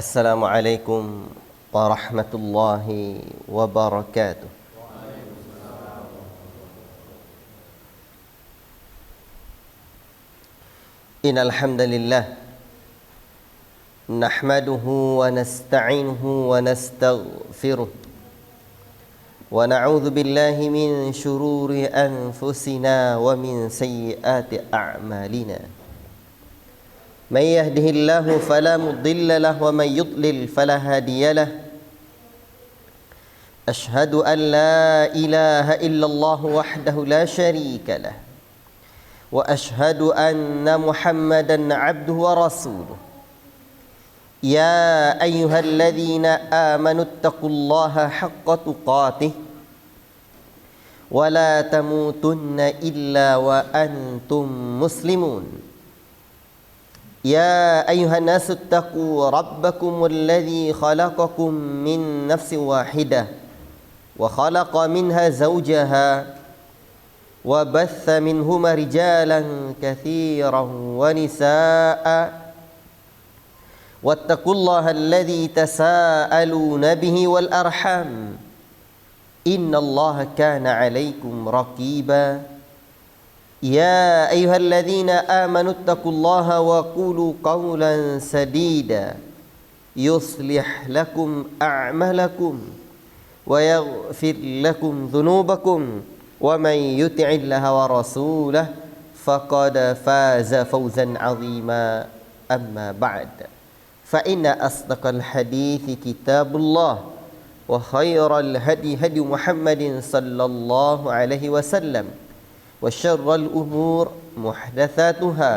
Assalamualaikum warahmatullahi wabarakatuh. Innal hamdalillah nahmaduhu wa nasta'inuhu wa nastaghfiruh wa na'udzu billahi min shururi anfusina wa min sayyiati a'malina. من يهده الله فلا مضل له ومن يضلل فلا هادي له أشهد أن لا إله إلا الله وحده لا شريك له وأشهد أن محمدا عبده ورسوله يا أيها الذين آمنوا اتقوا الله حق تقاته ولا تموتن إلا وأنتم مسلمون يا أيها الناس اتقوا ربكم الذي خلقكم من نفس واحدة وخلق منها زوجها وبث منهما رجالا كثيرا ونساء واتقوا الله الذي تساءلون به والأرحام إن الله كان عليكم رقيبا يا أيها الذين آمنوا اتقوا الله وقولوا قولا سديدا يصلح لكم أعمالكم ويغفر لكم ذنوبكم ومن يطع الله ورسوله فقد فاز فوزا عظيما أما بعد فإن أصدق الحديث كتاب الله وخير الهدي هدي محمد صلى الله عليه وسلم وشر الأمور محدثاتها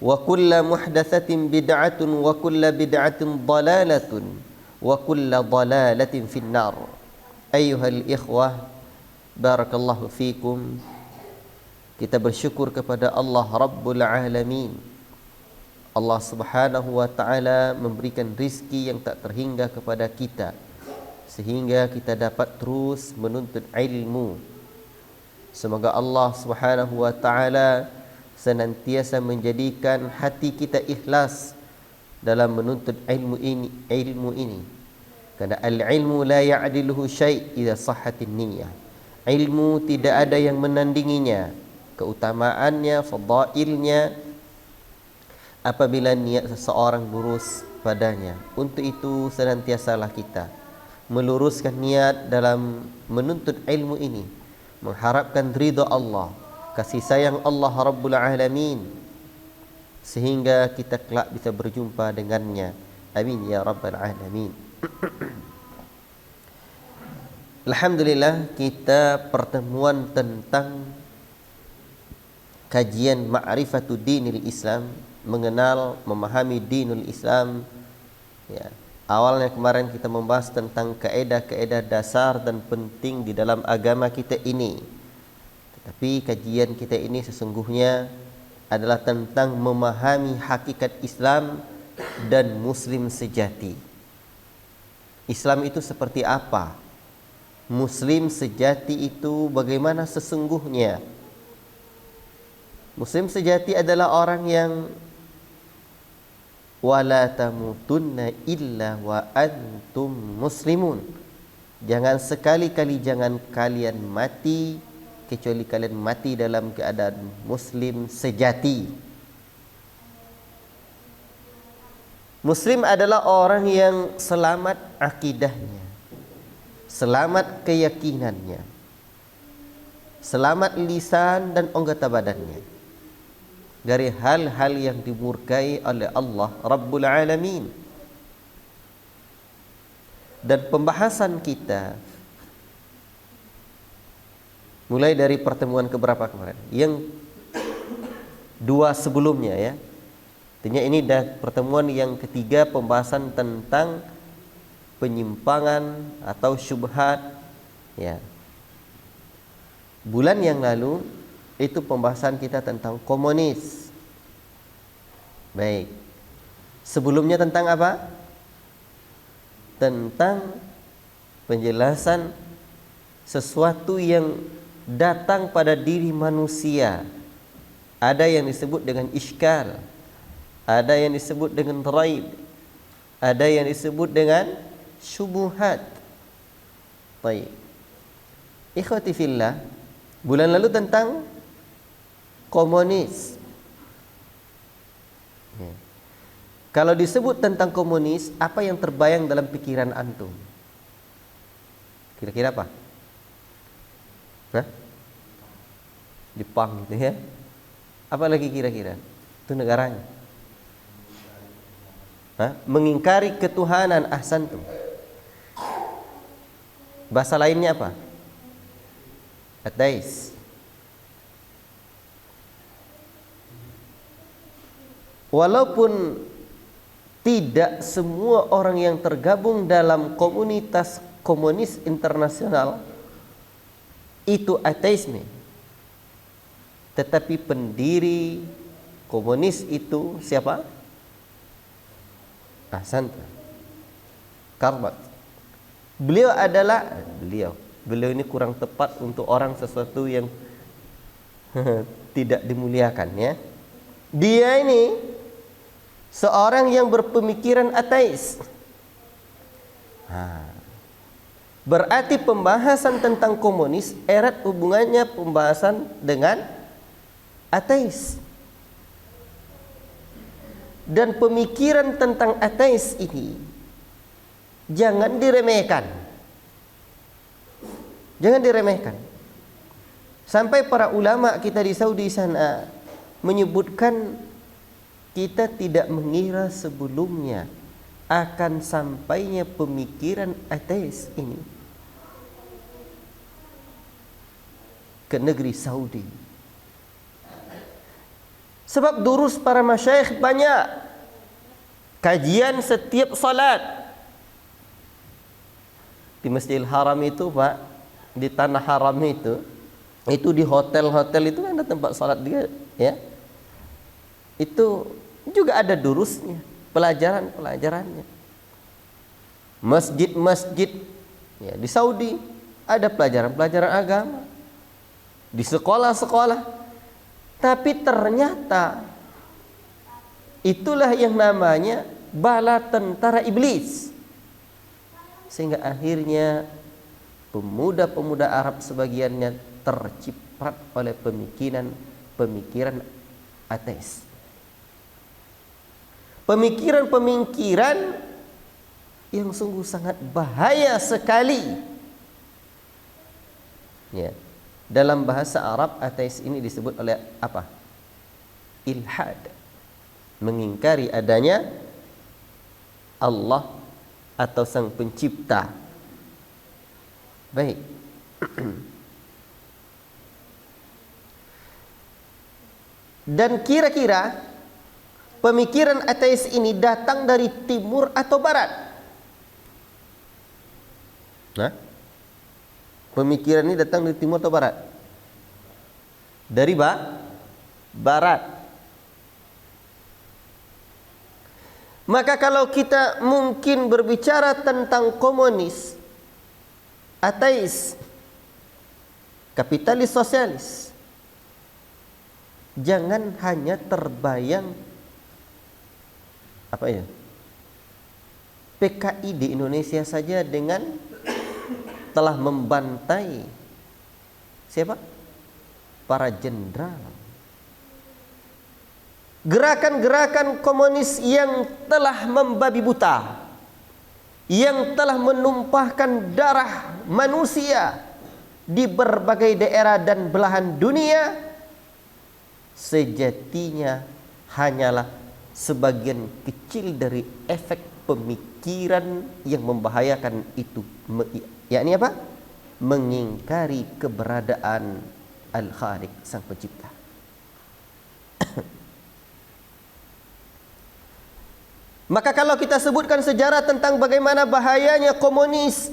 وكل محدثة بدعة وكل بدعة ضلالة وكل ضلالة في النار أيها الإخوة بارك الله فيكم. Kita bersyukur kepada Allah Rabbul Alamin. Allah Subhanahu wa Ta'ala memberikan rizki yang tak terhingga kepada kita sehingga kita dapat terus menuntut ilmu. Semoga Allah Subhanahu wa Ta'ala senantiasa menjadikan hati kita ikhlas dalam menuntut ilmu ini. Karena al-ilmu la ya'diluhu syai' idza sahhatin niyyah. Ilmu tidak ada yang menandinginya, keutamaannya, fadailnya apabila niat seseorang lurus padanya. Untuk itu senantiasalah kita meluruskan niat dalam menuntut ilmu ini, mengharapkan ridha Allah, kasih sayang Allah Rabbul Alamin, sehingga kita kelak bisa berjumpa dengannya. Amin ya Rabbal Alamin. Alhamdulillah, kita pertemuan tentang kajian Ma'rifatud Dinil Islam, mengenal, memahami dinul Islam. Ya, awalnya kemarin kita membahas tentang kaedah-kaedah dasar dan penting di dalam agama kita ini. Tetapi kajian kita ini sesungguhnya adalah tentang memahami hakikat Islam dan Muslim sejati. Islam itu seperti apa? Muslim sejati itu bagaimana sesungguhnya? Muslim sejati adalah orang yang wala tamutunna illa wa antum muslimun. Jangan sekali-kali jangan kalian mati kecuali kalian mati dalam keadaan muslim sejati. Muslim adalah orang yang selamat akidahnya, selamat keyakinannya, selamat lisan dan anggota badannya dari hal-hal yang dimurkai oleh Allah Rabbul Alamin. Dan pembahasan kita mulai dari pertemuan keberapa kemarin? Yang dua sebelumnya ya. Artinya ini dah pertemuan yang ketiga, pembahasan tentang penyimpangan atau syubhat ya. Bulan yang lalu itu pembahasan kita tentang komunis. Baik. Sebelumnya tentang apa? Tentang penjelasan sesuatu yang datang pada diri manusia. Ada yang disebut dengan iskal, ada yang disebut dengan raib, ada yang disebut dengan syubuhat. Baik. Ikhwati fillah, bulan lalu tentang komunis. Ya. Kalau disebut tentang komunis, apa yang terbayang dalam pikiran antum? Kira-kira apa? Hah? Jepang gitu ya. Apa lagi kira-kira? Itu negaranya. Hah? Mengingkari ketuhanan, ahsantum. Bahasa lainnya apa? Ateis. Walaupun tidak semua orang yang tergabung dalam komunitas komunis internasional itu ateisme, tetapi pendiri komunis itu siapa? Ahsanta, Karl Marx. Beliau ini kurang tepat untuk orang sesuatu yang tidak dimuliakan ya. Dia ini seorang yang berpemikiran ateis. Berarti pembahasan tentang komunis erat hubungannya pembahasan dengan ateis. Dan pemikiran tentang ateis ini jangan diremehkan. Jangan diremehkan. Sampai para ulama kita di Saudi sana menyebutkan kita tidak mengira sebelumnya akan sampainya pemikiran ateis ini ke negeri Saudi. Sebab durus para masyayikh banyak, kajian setiap salat di Masjidil Haram itu, Pak, di tanah haram itu di hotel-hotel itu ada tempat salat dia, ya. Itu juga ada durusnya, pelajarannya. Masjid-masjid ya, di Saudi ada pelajaran agama. Di sekolah-sekolah. Tapi ternyata itulah yang namanya bala tentara iblis. Sehingga akhirnya pemuda-pemuda Arab sebagiannya terciprat oleh pemikiran ateis. Pemikiran yang sungguh sangat bahaya sekali. Ya. Dalam bahasa Arab ateis ini disebut oleh apa? Ilhad. Mengingkari adanya Allah atau Sang Pencipta. Baik. Dan kira-kira pemikiran ateis ini datang dari timur atau barat? Nah, pemikiran ini datang dari timur atau barat? Dari barat. Maka kalau kita mungkin berbicara tentang komunis, ateis, kapitalis, sosialis, jangan hanya terbayang apa ya? PKI di Indonesia saja dengan telah membantai siapa? Para jenderal. Gerakan-gerakan komunis yang telah membabi buta, yang telah menumpahkan darah manusia di berbagai daerah dan belahan dunia, sejatinya hanyalah sebagian kecil dari efek pemikiran yang membahayakan itu, yakni apa? Mengingkari keberadaan Al-Khaliq, Sang Pencipta. Maka kalau kita sebutkan sejarah tentang bagaimana bahayanya komunis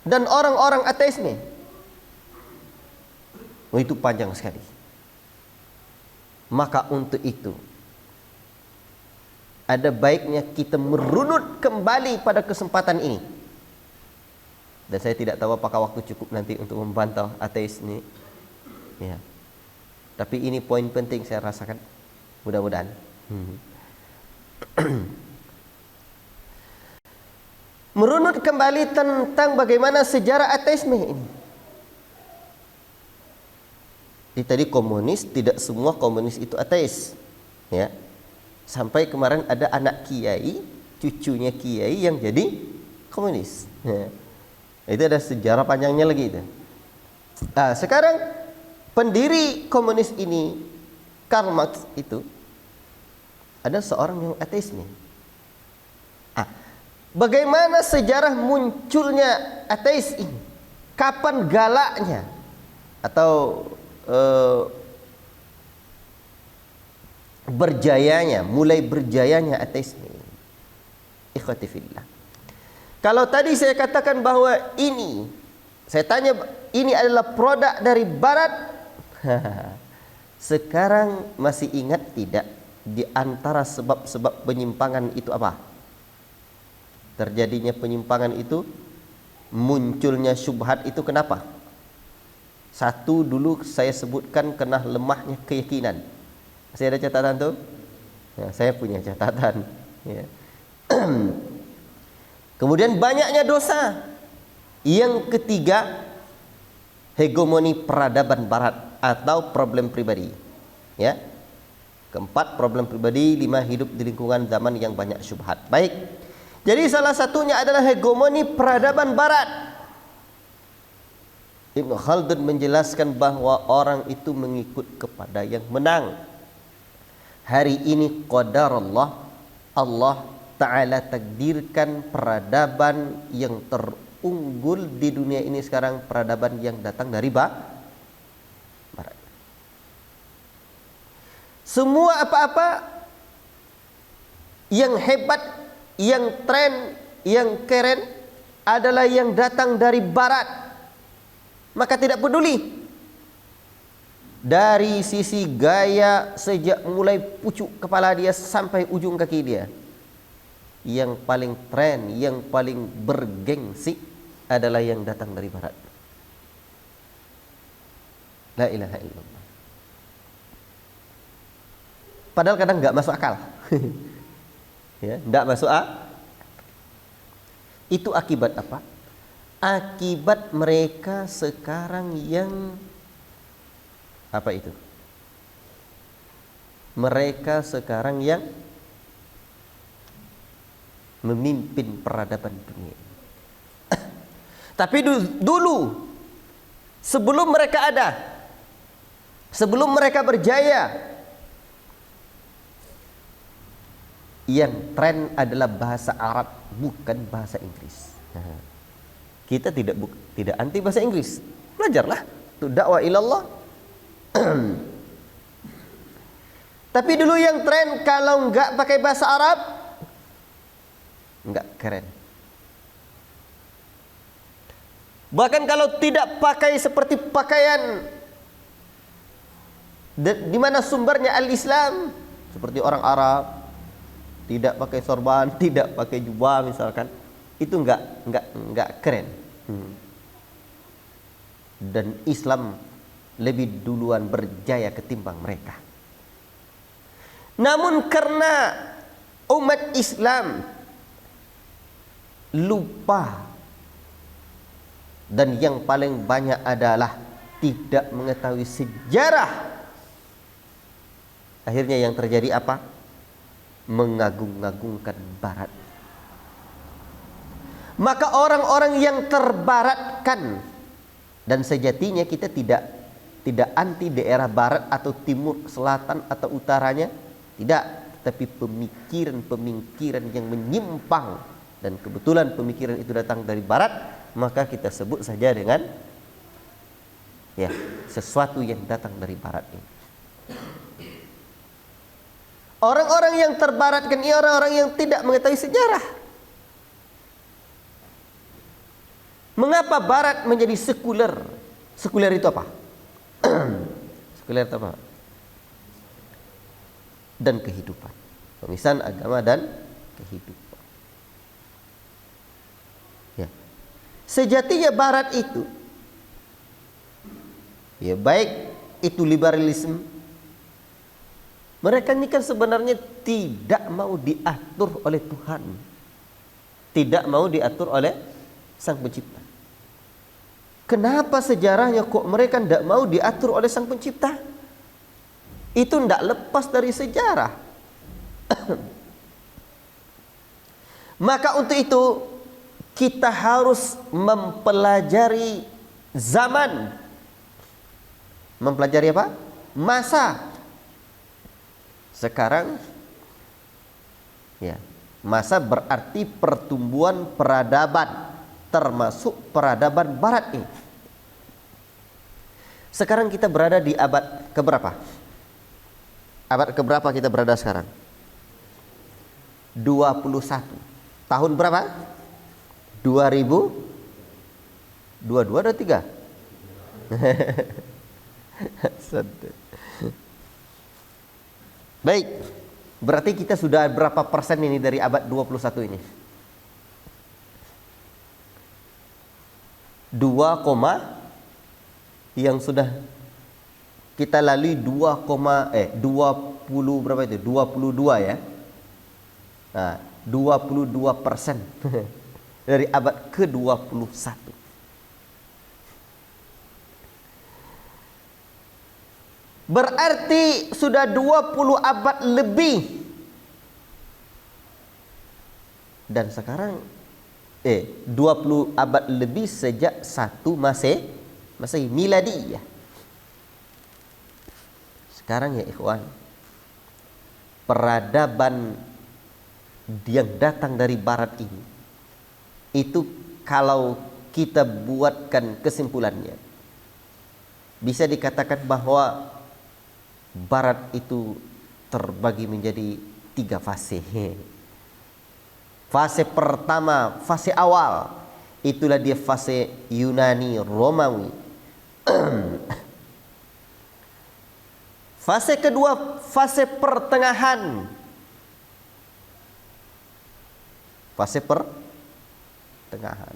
dan orang-orang ateisme, itu panjang sekali. Maka untuk itu ada baiknya kita merunut kembali pada kesempatan ini. Dan saya tidak tahu apakah waktu cukup nanti untuk membantah ateis ini. Ya. Tapi ini poin penting saya rasakan. Mudah-mudahan. merunut kembali tentang bagaimana sejarah ateisme ini. Jadi tadi komunis, tidak semua komunis itu ateis, ya. Sampai kemarin ada anak kiai, cucunya kiai yang jadi komunis. Ya. Itu ada sejarah panjangnya lagi itu. Nah, sekarang pendiri komunis ini, Karl Marx itu, ada seorang yang ateis nih. Bagaimana sejarah munculnya ateis ini? Kapan galaknya atau berjayanya, mulai berjayanya ateisme ini? Ikhwati fillah. Kalau tadi saya katakan bahwa ini, saya tanya ini adalah produk dari barat. Sekarang masih ingat tidak di antara sebab-sebab penyimpangan itu apa? Terjadinya penyimpangan itu, munculnya syubhat itu kenapa? Satu dulu saya sebutkan kena lemahnya keyakinan. Masih ada catatan tuh? Ya, saya punya catatan. Ya. Kemudian banyaknya dosa. Yang ketiga, hegemoni peradaban barat atau problem pribadi. Ya. Keempat, problem pribadi. 5, hidup di lingkungan zaman yang banyak syubhat. Baik. Jadi salah satunya adalah hegemoni peradaban barat. Ibnu Khaldun menjelaskan bahwa orang itu mengikut kepada yang menang. Hari ini qadarullah, Allah Ta'ala takdirkan peradaban yang terunggul di dunia ini sekarang, peradaban yang datang dari barat. Semua apa-apa yang hebat, yang tren, yang keren adalah yang datang dari barat. Maka tidak peduli dari sisi gaya, sejak mulai pucuk kepala dia sampai ujung kaki dia, yang paling tren, yang paling bergengsi adalah yang datang dari barat. La ilaha illallah. Padahal kadang nggak masuk akal. Ya, tidak masuk akal. Itu akibat apa? Akibat mereka sekarang yang apa itu? Mereka sekarang yang memimpin peradaban dunia. Tapi dulu sebelum mereka ada, sebelum mereka berjaya, yang tren adalah bahasa Arab, bukan bahasa Inggris. Nah, kita tidak anti bahasa Inggris. Belajarlah, itu dakwah ilallah. Tapi dulu yang tren kalau enggak pakai bahasa Arab enggak keren. Bahkan kalau tidak pakai seperti pakaian di mana sumbernya al-Islam, seperti orang Arab, tidak pakai sorban, tidak pakai jubah misalkan, itu enggak keren. Dan Islam lebih duluan berjaya ketimbang mereka. Namun karena umat Islam lupa, dan yang paling banyak adalah tidak mengetahui sejarah, akhirnya yang terjadi apa? Mengagung-agungkan barat. Maka orang-orang yang terbaratkan, dan sejatinya kita tidak anti daerah barat atau timur, selatan atau utaranya, tidak, tapi pemikiran-pemikiran yang menyimpang, dan kebetulan pemikiran itu datang dari barat, maka kita sebut saja dengan ya, sesuatu yang datang dari barat ini. Orang-orang yang terbaratkan ini orang-orang yang tidak mengetahui sejarah. Mengapa barat menjadi sekuler? Sekuler itu apa? Sekuler itu apa? Dan kehidupan. Pemisahan agama dan kehidupan. Ya. Sejatinya barat itu, ya, baik itu liberalisme, mereka ini kan sebenarnya tidak mau diatur oleh Tuhan. tidak mau diatur oleh Sang Pencipta. Kenapa sejarahnya kok mereka tidak mau diatur oleh Sang Pencipta? Itu tidak lepas dari sejarah. Maka untuk itu kita harus mempelajari zaman. Mempelajari apa? Masa. Sekarang ya, masa berarti pertumbuhan peradaban, termasuk peradaban barat ini. Sekarang kita berada di abad keberapa? Abad keberapa kita berada sekarang? 21. Tahun berapa? 2022 atau 3? Baik. Berarti kita sudah berapa persen ini dari abad 21 ini? 2, yang sudah kita lalui 20 berapa itu? 22 ya. Nah, 22% dari abad ke-21. Berarti sudah 20 abad lebih. Dan sekarang 20 abad lebih sejak 1 Masehi miladi ya. Sekarang ya ikhwan, peradaban yang datang dari barat ini, itu kalau kita buatkan kesimpulannya, bisa dikatakan bahwa barat itu terbagi menjadi 3 fase. Fase pertama, fase awal, itulah dia fase Yunani Romawi. Fase kedua, fase pertengahan. Fase pertengahan.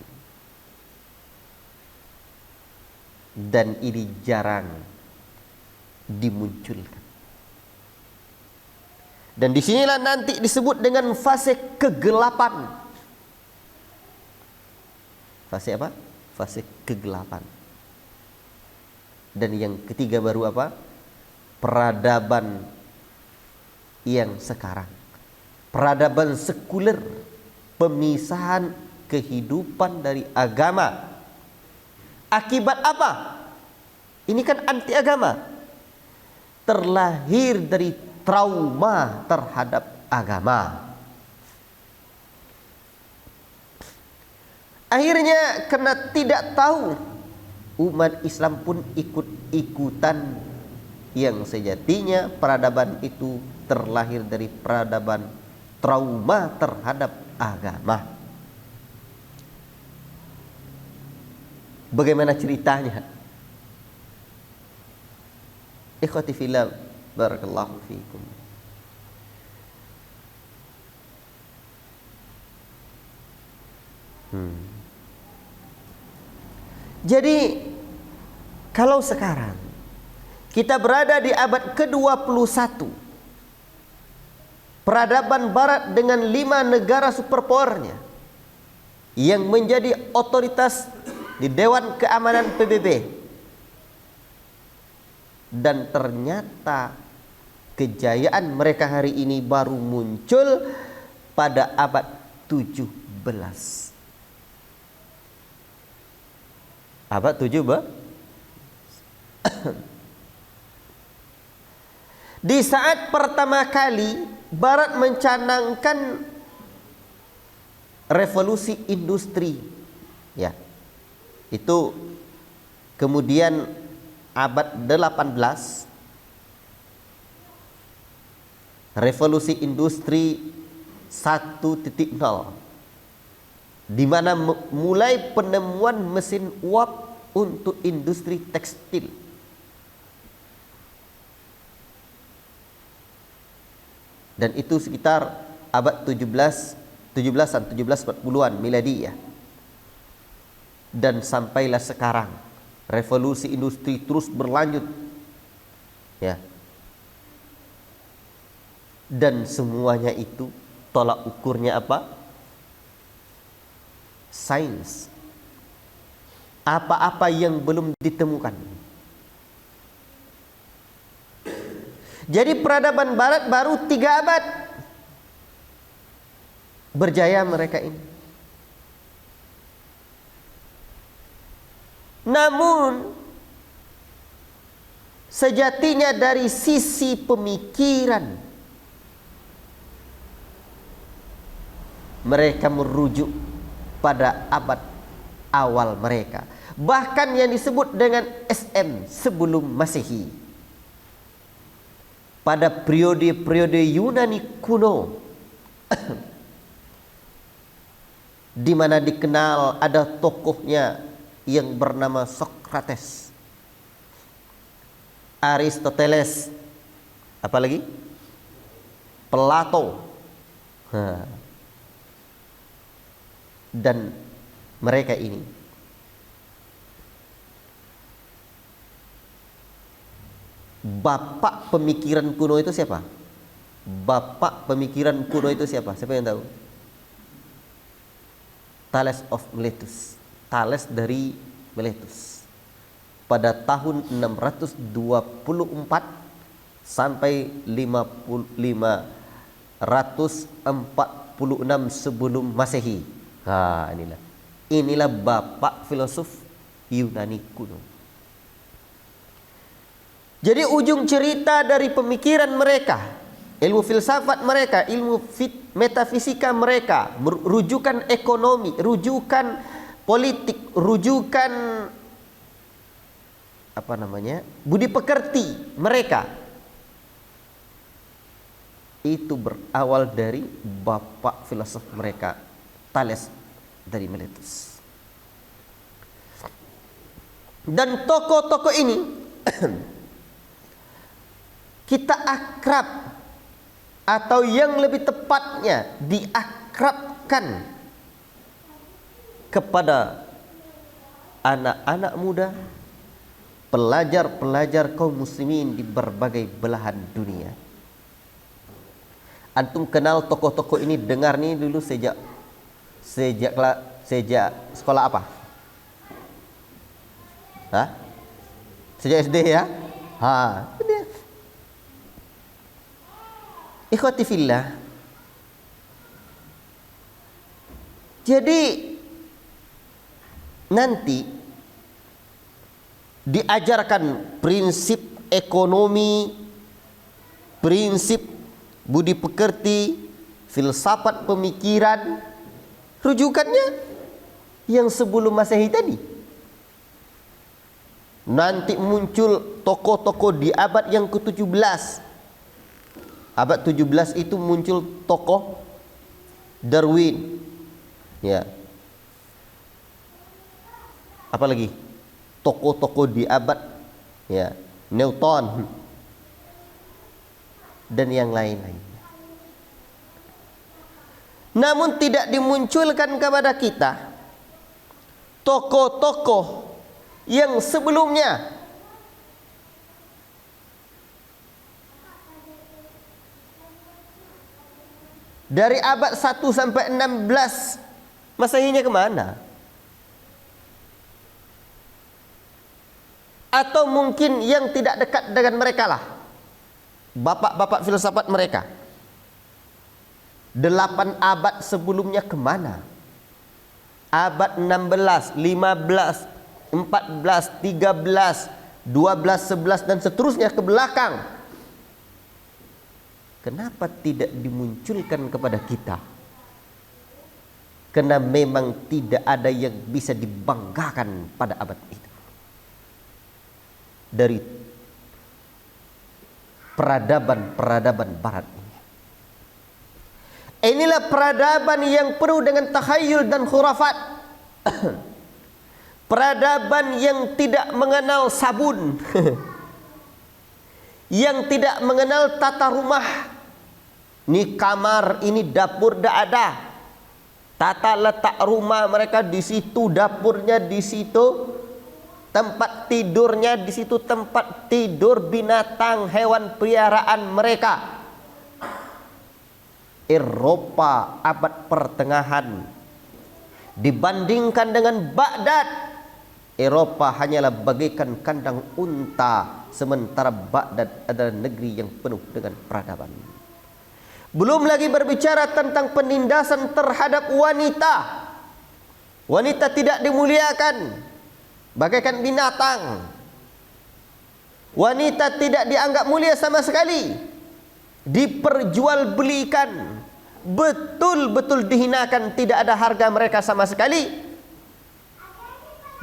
Dan ini jarang dimunculkan. Dan disinilah nanti disebut dengan fase kegelapan. Fase apa? Fase kegelapan. Dan yang ketiga baru apa? Peradaban yang sekarang. Peradaban sekuler. Pemisahan kehidupan dari agama. Akibat apa? Ini kan anti agama. Terlahir dari trauma terhadap agama. Akhirnya karena tidak tahu, umat Islam pun ikut-ikutan, yang sejatinya peradaban itu terlahir dari peradaban trauma terhadap agama. Bagaimana ceritanya? Ikhwati fillah, barakallahu fiikum. Jadi kalau sekarang kita berada di abad ke-21, peradaban barat dengan 5 negara superpowernya yang menjadi otoritas di Dewan Keamanan PBB, dan ternyata kejayaan mereka hari ini baru muncul pada abad 17. Abad 17. Di saat pertama kali Barat mencanangkan revolusi industri, ya, itu kemudian abad 18, revolusi industri 1.0, di mana mulai penemuan mesin uap untuk industri tekstil. Dan itu sekitar abad 1740-an miladi ya. Dan sampailah sekarang revolusi industri terus berlanjut ya. Dan semuanya itu tolak ukurnya apa? sains, apa-apa yang belum ditemukan. Jadi peradaban barat baru 3 abad berjaya mereka ini. Namun sejatinya dari sisi pemikiran mereka merujuk pada abad awal mereka, bahkan yang disebut dengan SM sebelum Masehi. Pada periode-periode Yunani kuno di mana dikenal ada tokohnya yang bernama Sokrates, Aristoteles, apalagi Plato, dan mereka ini bapak pemikiran kuno itu siapa? Bapak pemikiran kuno itu siapa? Siapa yang tahu? Thales of Miletus. Thales dari Miletus. Pada tahun 624 sampai 546 sebelum Masehi. Inilah bapak filosof Yunani kuno. Jadi ujung cerita dari pemikiran mereka, ilmu filsafat mereka, ilmu metafisika mereka, rujukan ekonomi, rujukan politik, rujukan budi pekerti mereka, itu berawal dari bapak filosof mereka, Thales dari Miletus. Dan tokoh-tokoh ini kita akrab, atau yang lebih tepatnya diakrabkan kepada anak-anak muda, pelajar-pelajar kaum muslimin di berbagai belahan dunia. Antum kenal tokoh-tokoh ini, dengar nih dulu sejak sekolah apa? Sejak SD ya? Ikhwati fillah. Jadi nanti diajarkan prinsip ekonomi, prinsip budi pekerti, filsafat pemikiran, rujukannya yang sebelum Masehi tadi. Nanti muncul tokoh-tokoh di abad yang ke-17. Abad 17 itu muncul tokoh Darwin, ya. Apalagi tokoh-tokoh di abad, ya, Newton dan yang lain-lain. Namun tidak dimunculkan kepada kita tokoh-tokoh yang sebelumnya. Dari abad 1 sampai 16 Masehinya kemana? Atau mungkin yang tidak dekat dengan mereka lah, bapak-bapak filsafat mereka. 8 abad sebelumnya kemana? Abad 16, 15, 14, 13, 12, 11 dan seterusnya ke belakang. Kenapa tidak dimunculkan kepada kita? Karena memang tidak ada yang bisa dibanggakan pada abad itu. Dari peradaban barat ini. Inilah peradaban yang penuh dengan takhayul dan khurafat. Peradaban yang tidak mengenal sabun. Yang tidak mengenal tata rumah. Ini kamar, ini dapur, tidak ada. Tata letak rumah mereka di situ, dapurnya di situ, tempat tidurnya di situ, tempat tidur binatang, hewan peliharaan mereka. Eropa abad pertengahan Dibandingkan dengan Baghdad, Eropa hanyalah bagaikan kandang unta, sementara Baghdad adalah negeri yang penuh dengan peradaban. Belum lagi berbicara tentang penindasan terhadap wanita. Wanita tidak dimuliakan, bagaikan binatang. Wanita tidak dianggap mulia sama sekali, diperjualbelikan, betul-betul dihinakan, tidak ada harga mereka sama sekali.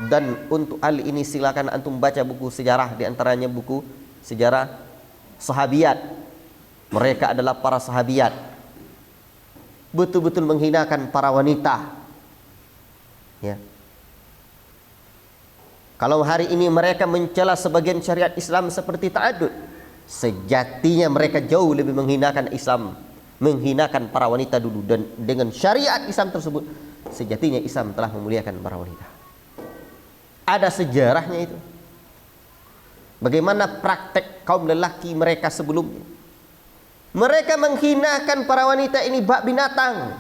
Dan untuk hal ini silakan antum baca buku sejarah, di antaranya buku sejarah sahabiat. Mereka adalah para sahabiat, betul-betul menghinakan para wanita, ya. Kalau hari ini mereka mencela sebagian syariat Islam seperti ta'adud, sejatinya mereka jauh lebih menghinakan Islam, menghinakan para wanita dulu. Dan dengan syariat Islam tersebut, sejatinya Islam telah memuliakan para wanita. Ada sejarahnya itu. Bagaimana praktek kaum lelaki mereka sebelumnya. Mereka menghinakan para wanita ini bak binatang.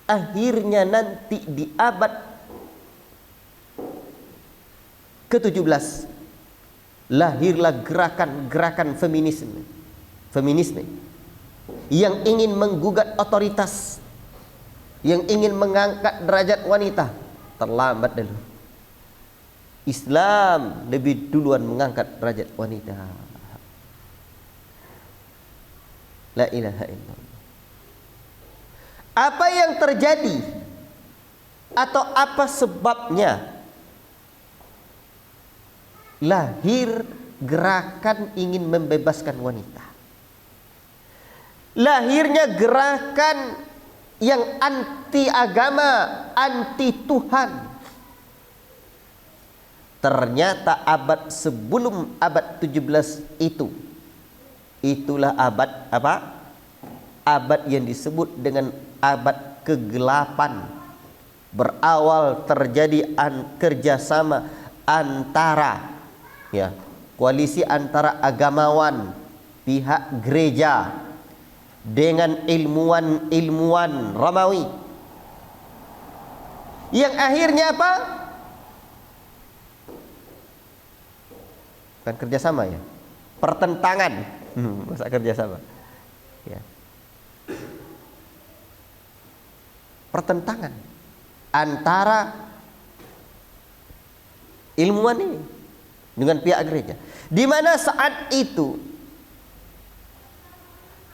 Akhirnya nanti di abad ke-17 lahirlah gerakan feminisme yang ingin menggugat otoritas, yang ingin mengangkat derajat wanita. Terlambat dulu. Islam lebih duluan mengangkat derajat wanita. La ilaha illallah. Apa yang terjadi atau apa sebabnya lahir gerakan ingin membebaskan wanita? Lahirnya gerakan yang anti agama, anti Tuhan. Ternyata abad sebelum abad 17 itulah abad apa? Abad yang disebut dengan abad kegelapan. Berawal terjadi kerjasama antara, ya, koalisi antara agamawan, pihak gereja dengan ilmuwan Romawi, yang akhirnya apa? Bukan kerjasama, ya, pertentangan. Masa kerjasama, ya, pertentangan antara ilmuwan ini dengan pihak gereja, di mana saat itu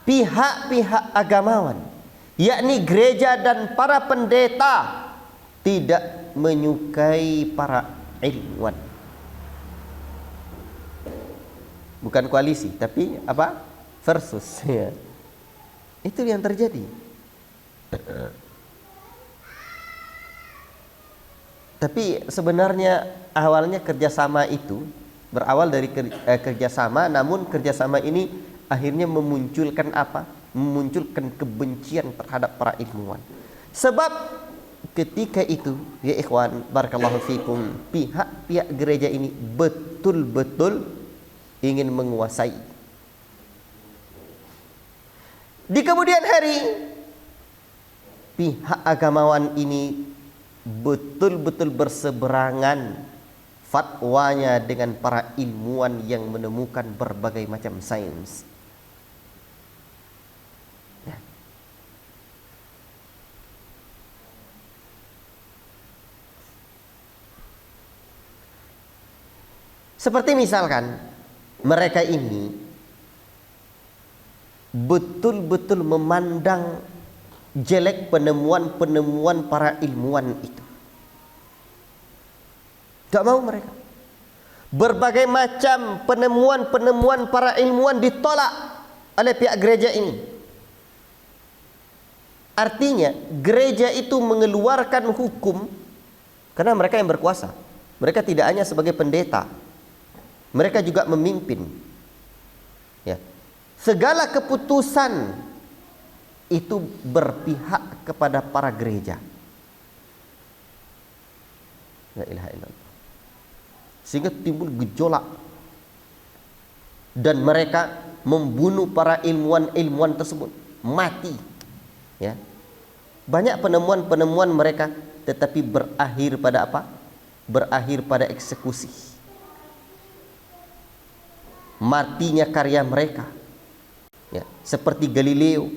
pihak-pihak agamawan, yakni gereja dan para pendeta, tidak menyukai para ilmuwan. Bukan koalisi, tapi apa? Versus, ya. Itu yang terjadi. Tapi sebenarnya awalnya kerjasama itu berawal dari kerjasama, namun kerjasama ini akhirnya memunculkan apa? Memunculkan kebencian terhadap para ilmuwan. Sebab ketika itu, ya ikhwan, barakallahu fikum, pihak-pihak gereja ini betul-betul ingin menguasai. Di kemudian hari, pihak agamawan ini betul-betul berseberangan fatwanya dengan para ilmuwan yang menemukan berbagai macam sains. Ya. Seperti misalkan mereka ini betul-betul memandang jelek penemuan-penemuan para ilmuwan itu. Tidak mau mereka. Berbagai macam penemuan-penemuan para ilmuwan ditolak oleh pihak gereja ini. Artinya gereja itu mengeluarkan hukum karena mereka yang berkuasa. Mereka tidak hanya sebagai pendeta, mereka juga memimpin. Ya. Segala keputusan itu berpihak kepada para gereja. La ilaha illallah. Sehingga timbul gejolak dan mereka membunuh para ilmuwan-ilmuwan tersebut, mati. Ya. Banyak penemuan-penemuan mereka, tetapi berakhir pada apa? Berakhir pada eksekusi. Matinya karya mereka. Ya, seperti Galileo,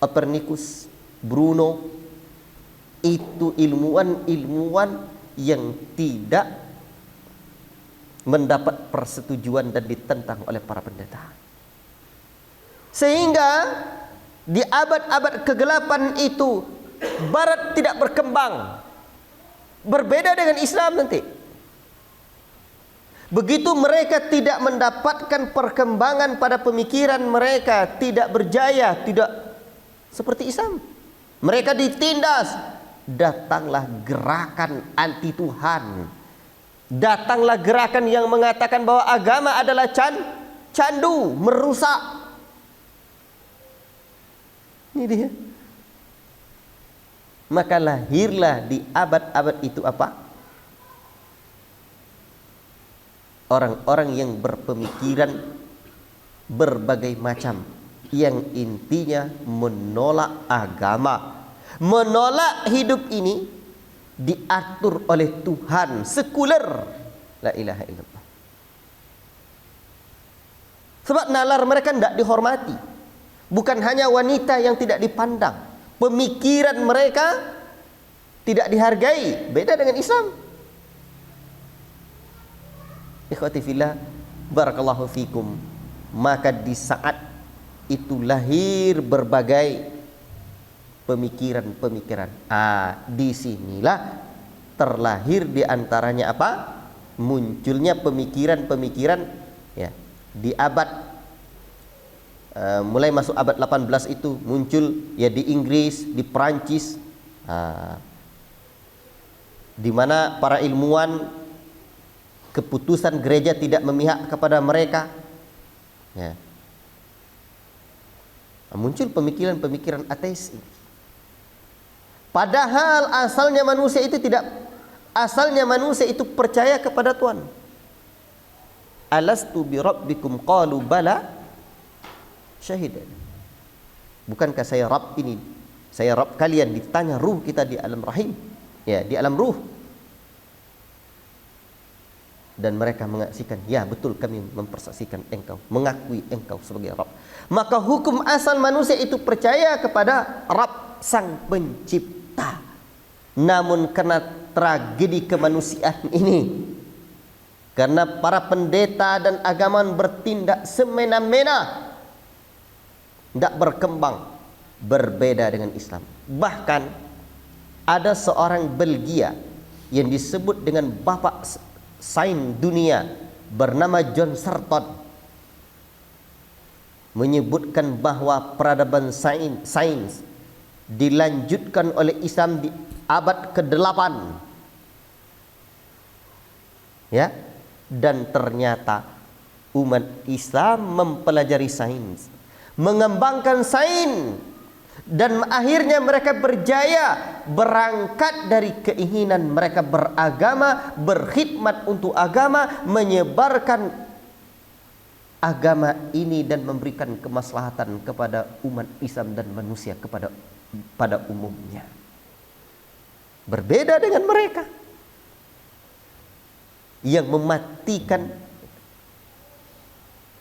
Copernicus, Bruno, itu ilmuwan-ilmuwan yang tidak mendapat persetujuan dan ditentang oleh para pendeta. Sehingga di abad-abad kegelapan itu Barat tidak berkembang. Berbeda dengan Islam nanti. Begitu mereka tidak mendapatkan perkembangan pada pemikiran mereka, tidak berjaya, tidak seperti Islam. Mereka ditindas. Datanglah gerakan anti Tuhan. Datanglah gerakan yang mengatakan bahwa agama adalah candu, merusak. Ini dia. Maka lahirlah di abad-abad itu apa? Orang-orang yang berpemikiran berbagai macam, yang intinya menolak agama, menolak hidup ini diatur oleh Tuhan, sekuler. La ilaha illallah. Sebab nalar mereka tidak dihormati. Bukan hanya wanita yang tidak dipandang, pemikiran mereka tidak dihargai. Beda dengan Islam. Ikhwati fillah, barakallahu fikum. Maka di saat itu lahir berbagai pemikiran-pemikiran. Disinilah terlahir di antaranya apa? Munculnya pemikiran-pemikiran ya di abad mulai masuk abad 18 itu muncul ya di Inggris, di Perancis, di mana para ilmuwan keputusan gereja tidak memihak kepada mereka. Ya. Muncul pemikiran-pemikiran ateis ini. Padahal asalnya manusia itu percaya kepada Tuhan. Alastu bi rabbikum qalu bala syahidan. Bukankah saya Rabb ini? Saya Rabb kalian. Ditanya ruh kita di alam rahim. Ya, di alam ruh. Dan mereka mengaksikan, ya betul kami mempersaksikan engkau, mengakui engkau sebagai Rabb. Maka hukum asal manusia itu percaya kepada Rabb sang pencipta. Namun karena tragedi kemanusiaan ini, karena para pendeta dan agawan bertindak semena-mena, tidak berkembang, berbeda dengan Islam. Bahkan ada seorang Belgia yang disebut dengan bapak sains dunia bernama John Sarton menyebutkan bahwa peradaban sains dilanjutkan oleh Islam di abad ke-8. Ya, dan ternyata umat Islam mempelajari sains, mengembangkan sains, dan akhirnya mereka berjaya berangkat dari keinginan mereka beragama, berkhidmat untuk agama, menyebarkan agama ini dan memberikan kemaslahatan kepada umat Islam dan manusia pada umumnya. Berbeda dengan mereka yang mematikan.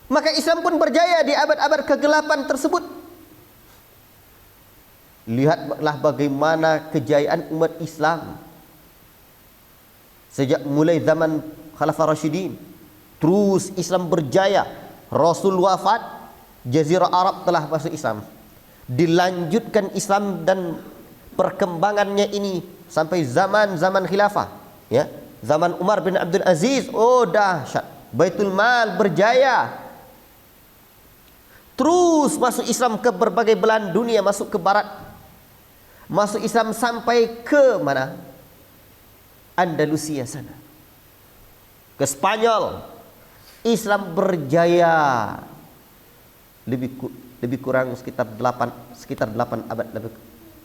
Maka Islam pun berjaya di abad-abad kegelapan tersebut. Lihatlah bagaimana kejayaan umat Islam sejak mulai zaman Khalifah Rasyidin. Terus Islam berjaya. Rasul wafat, Jazirah Arab telah masuk Islam. Dilanjutkan Islam dan perkembangannya ini sampai zaman khilafah, ya. Zaman Umar bin Abdul Aziz, oh dahsyat. Baitul Mal berjaya. Terus masuk Islam ke berbagai belahan dunia, masuk ke barat. Masuk Islam sampai ke mana? Andalusia sana. Ke Spanyol. Islam berjaya. Lebih kurang sekitar 8 abad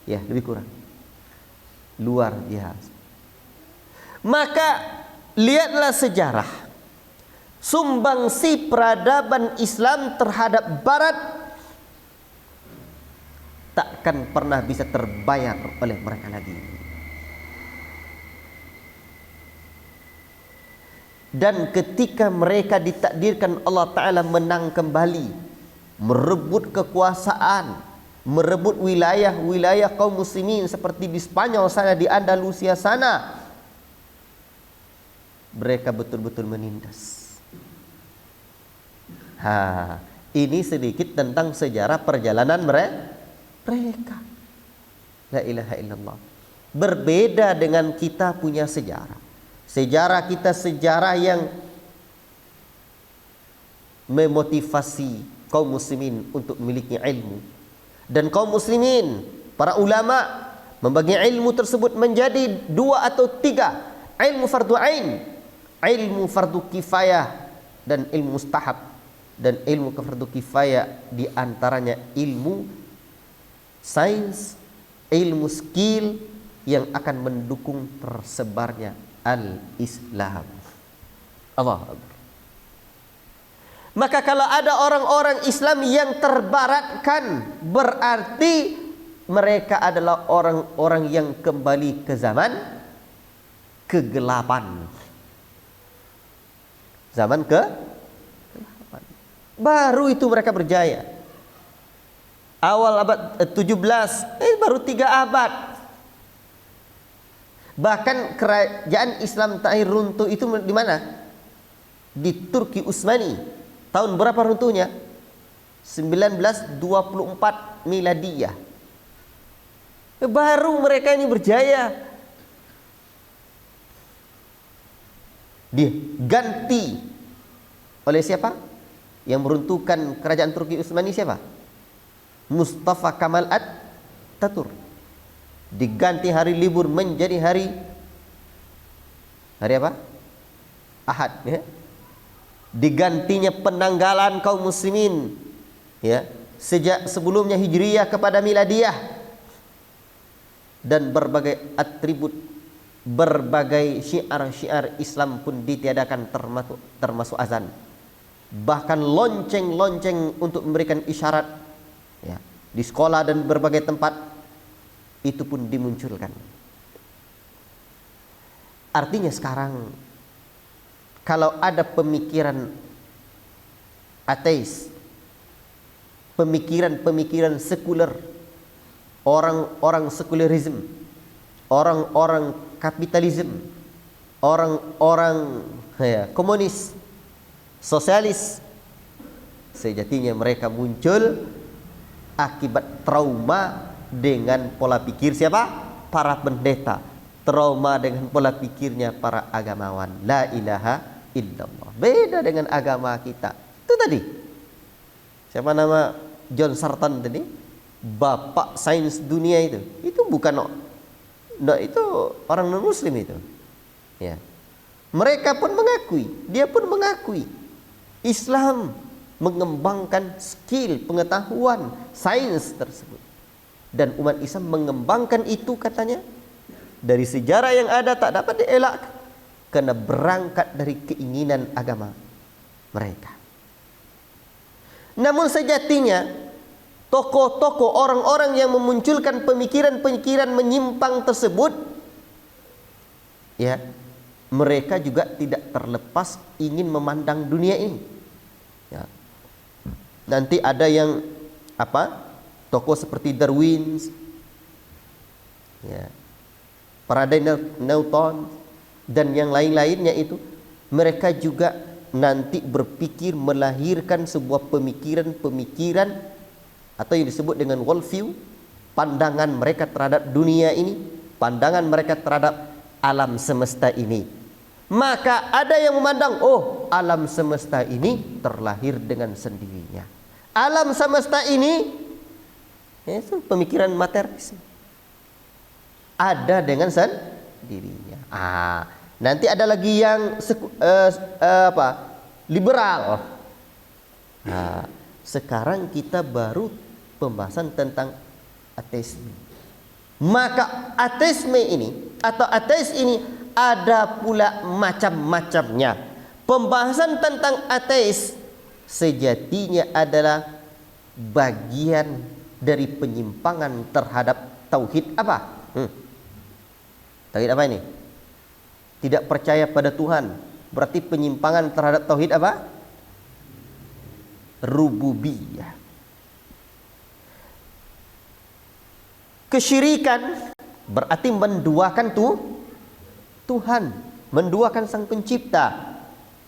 lebih kurang. Luar biasa. Maka lihatlah sejarah. Sumbangsi peradaban Islam terhadap barat tak takkan pernah bisa terbayar oleh mereka lagi. Dan ketika mereka ditakdirkan Allah Ta'ala menang kembali, merebut kekuasaan, merebut wilayah-wilayah kaum muslimin seperti di Spanyol sana, di Andalusia sana, mereka betul-betul menindas. Ini sedikit tentang sejarah perjalanan mereka. La ilaha illallah. Berbeda dengan kita punya sejarah. Sejarah kita sejarah yang memotivasi kaum muslimin untuk memiliki ilmu. Dan kaum muslimin, para ulama, membagi ilmu tersebut menjadi 2 atau 3. Ilmu fardu ain, ilmu fardu kifayah, dan ilmu mustahab. Dan ilmu fardu kifayah diantaranya ilmu sains, ilmu skill yang akan mendukung tersebarnya al-Islam. Allah. Maka kalau ada orang-orang Islam yang terbaratkan, berarti mereka adalah orang-orang yang kembali ke zaman kegelapan. Zaman kegelapan. Baru itu mereka berjaya. Awal abad 17, baru 3 abad. Bahkan kerajaan Islam terakhir runtuh itu di mana? Di Turki Utsmani. Tahun berapa runtuhnya? 1924 Miladiyah. Baru mereka ini berjaya. Diganti oleh siapa? Yang meruntuhkan kerajaan Turki Utsmani siapa? Mustafa Kemal Atatürk. Diganti hari libur menjadi hari apa? Ahad, ya. Digantinya penanggalan kaum muslimin, ya, sejak sebelumnya Hijriyah kepada Miladiyah, dan berbagai atribut, berbagai syiar-syiar Islam pun ditiadakan, termasuk azan. Bahkan lonceng-lonceng untuk memberikan isyarat, ya, di sekolah dan berbagai tempat itu pun dimunculkan. Artinya sekarang kalau ada pemikiran ateis, pemikiran sekuler, orang-orang sekularisme, orang-orang kapitalisme, orang-orang komunis, sosialis, sejatinya mereka muncul akibat trauma dengan pola pikir siapa? Para pendeta. Trauma dengan pola pikirnya para agamawan. La ilaha illallah. Beda dengan agama kita. Itu tadi. Siapa nama John Sarton tadi? Bapak sains dunia itu. Itu bukan itu orang non muslim itu. Ya. Mereka pun mengakui, dia pun mengakui Islam mengembangkan skill, pengetahuan, sains tersebut. Dan umat Islam mengembangkan itu, katanya, dari sejarah yang ada tak dapat dielakkan, karena berangkat dari keinginan agama mereka. Namun sejatinya tokoh-tokoh, orang-orang yang memunculkan pemikiran-pemikiran menyimpang tersebut, ya, mereka juga tidak terlepas ingin memandang dunia ini. Ya. Nanti ada yang tokoh seperti Darwin, ya, Faraday, Newton, dan yang lain-lainnya itu, mereka juga nanti berpikir melahirkan sebuah pemikiran-pemikiran atau yang disebut dengan worldview, pandangan mereka terhadap dunia ini, pandangan mereka terhadap alam semesta ini. Maka ada yang memandang, alam semesta ini terlahir dengan sendirinya. Alam semesta ini, itu pemikiran materialisme, ada dengan sendirinya. Nanti ada lagi yang liberal. Sekarang kita baru pembahasan tentang ateisme. Maka ateisme ini atau ateis ini ada pula macam-macamnya. Pembahasan tentang ateis sejatinya adalah bagian dari penyimpangan terhadap tauhid apa? Tauhid apa ini? Tidak percaya pada Tuhan. Berarti penyimpangan terhadap tauhid apa? Rububiyah. Kesyirikan berarti menduakan Tuhan, menduakan Sang Pencipta.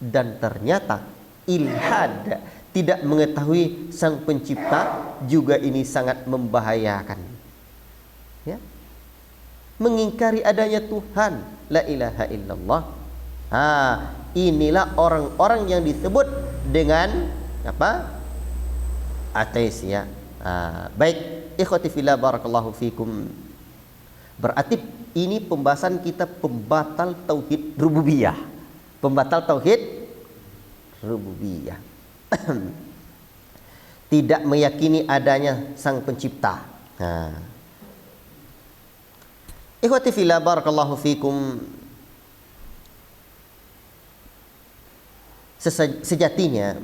Dan ternyata ilhad, tidak mengetahui Sang Pencipta, juga ini sangat membahayakan. Ya. Mengingkari adanya Tuhan, la ilaha illallah. Inilah orang-orang yang disebut dengan apa? Ateis, ya. Baik, ikhwati fillah, barakallahu fikum. Berarti ini pembahasan kita pembatal tauhid rububiyah. Pembatal tauhid rububiyah. Tidak meyakini adanya Sang Pencipta. Ikhwati fillah, barakallahu fikum. Sejatinya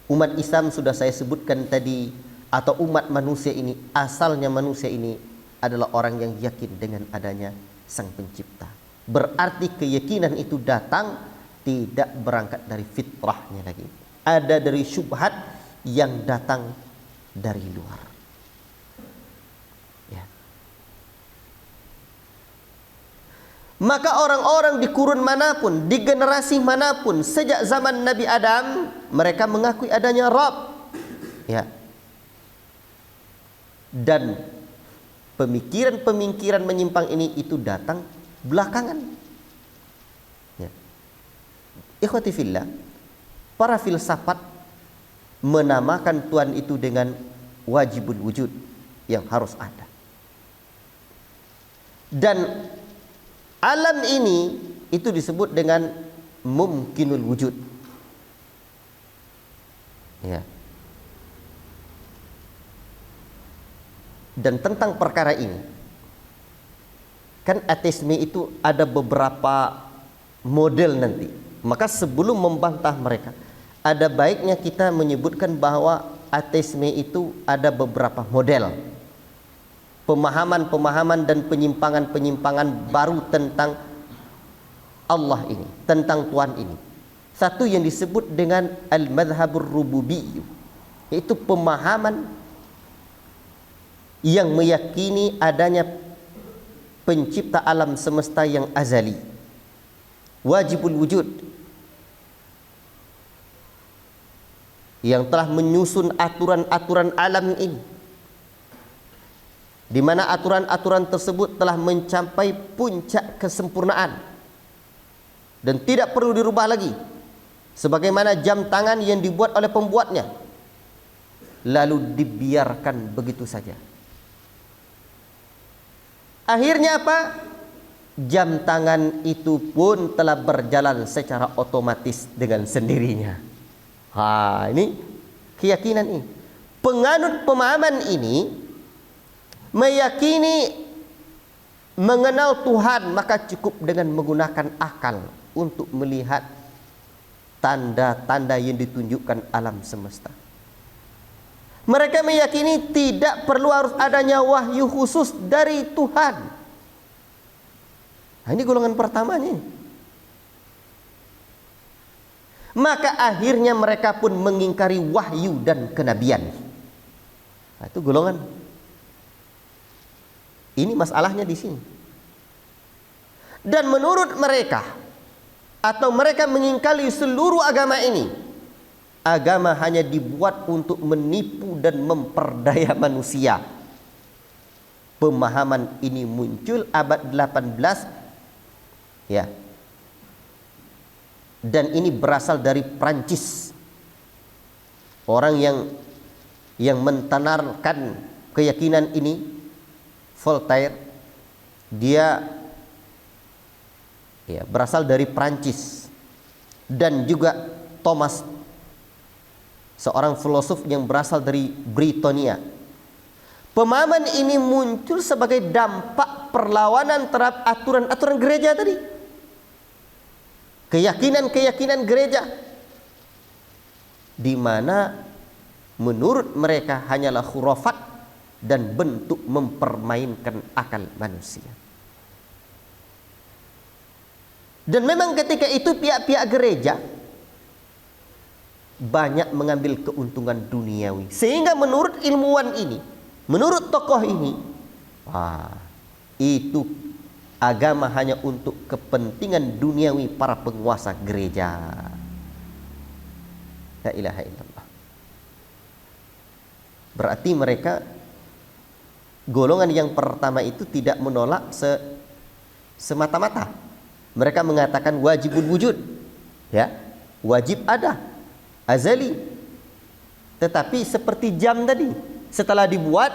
umat Islam sudah saya sebutkan tadi, atau umat manusia ini, asalnya manusia ini adalah orang yang yakin dengan adanya Sang Pencipta. Berarti keyakinan itu datang tidak berangkat dari fitrahnya lagi, ada dari syubhat yang datang dari luar. Ya. Maka orang-orang di kurun manapun, di generasi manapun, sejak zaman Nabi Adam, mereka mengakui adanya Rabb. Ya. Dan pemikiran-pemikiran menyimpang ini itu datang belakangan. Ya. Ikhwati fillah, para filsafat menamakan Tuhan itu dengan wajibul wujud, yang harus ada. Dan alam ini itu disebut dengan mumkinul wujud. Ya. Dan tentang perkara ini, kan ateisme itu ada beberapa model nanti. Maka sebelum membantah mereka, ada baiknya kita menyebutkan bahwa ateisme itu ada beberapa model. Pemahaman-pemahaman dan penyimpangan-penyimpangan baru tentang Allah ini, tentang Tuhan ini. Satu yang disebut dengan al-madhhabur rububiyyah, yaitu pemahaman yang meyakini adanya pencipta alam semesta yang azali, wajibul wujud, yang telah menyusun aturan-aturan alam ini, di mana aturan-aturan tersebut telah mencapai puncak kesempurnaan dan tidak perlu dirubah lagi, sebagaimana jam tangan yang dibuat oleh pembuatnya lalu dibiarkan begitu saja. Akhirnya apa? Jam tangan itu pun telah berjalan secara otomatis dengan sendirinya. Ini keyakinan ini. Penganut pemahaman ini meyakini mengenal Tuhan maka cukup dengan menggunakan akal untuk melihat tanda-tanda yang ditunjukkan alam semesta. Mereka meyakini tidak perlu harus adanya wahyu khusus dari Tuhan. Ini golongan pertamanya. Maka akhirnya mereka pun mengingkari wahyu dan kenabian. Itu golongan. Ini masalahnya di sini. Dan menurut mereka, atau mereka mengingkari seluruh agama ini, agama hanya dibuat untuk menipu dan memperdaya manusia. Pemahaman ini muncul abad 18, ya. Dan ini berasal dari Prancis. Orang yang mentanarkan keyakinan ini, Voltaire, dia berasal dari Prancis. Dan juga Thomas, seorang filosof yang berasal dari Britania. Pemahaman ini muncul sebagai dampak perlawanan terhadap aturan-aturan gereja tadi. Keyakinan-keyakinan gereja, di mana menurut mereka hanyalah khurafat, dan bentuk mempermainkan akal manusia. Dan memang ketika itu pihak-pihak gereja banyak mengambil keuntungan duniawi. Sehingga menurut ilmuwan ini, menurut tokoh ini, itu agama hanya untuk kepentingan duniawi para penguasa gereja. La ilaha illallah. Berarti mereka golongan yang pertama itu tidak menolak semata-mata. Mereka mengatakan wajibul wujud, ya, wajib ada, azali. Tetapi seperti jam tadi, setelah dibuat,